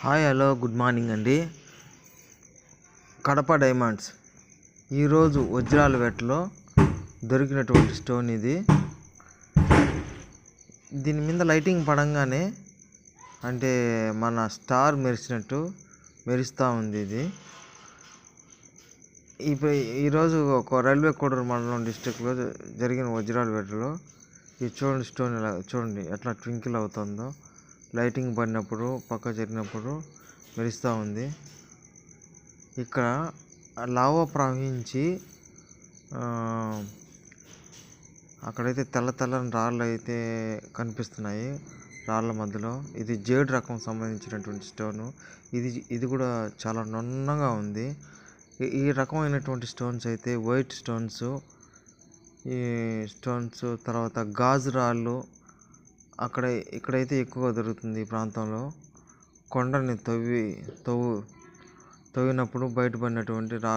Hi hello good morning అండి. Kadapa diamonds ఈరోజు వజ్రాల వేటలో దొరికినటువంటి స్టోన్ ఇది. దీని మీద లైటింగ్ పడంగానే అంటే మన స్టార్ మెరిసినట్టు మెరుస్తూ ఉంది ఇది. ఇప్పుడు ఈరోజు ఒక రైల్వే కోడూరు మండలం డిస్టిక్లో జరిగిన వజ్రాల వేటలో ఇది చూడండి, స్టోన్ ఇలా చూడండి ఎట్లా ట్వింకిల్ అవుతుందో. లైటింగ్ పడినప్పుడు పక్క జరిగినప్పుడు మెరుస్తూ ఉంది. ఇక్కడ లావా ప్రవహించి అక్కడైతే తెల్ల తెల్లని రాళ్ళు అయితే కనిపిస్తున్నాయి. రాళ్ళ మధ్యలో ఇది జేడ్ రకం సంబంధించినటువంటి స్టోను. ఇది కూడా చాలా నున్నగా ఉంది. ఈ రకమైనటువంటి స్టోన్స్ అయితే వైట్ స్టోన్స్, ఈ స్టోన్స్ తర్వాత గాజు రాళ్ళు ఇక్కడైతే ఎక్కువగా దొరుకుతుంది. ఈ ప్రాంతంలో కొండని తవ్వినప్పుడు బయటపడినటువంటి రాళ్ళు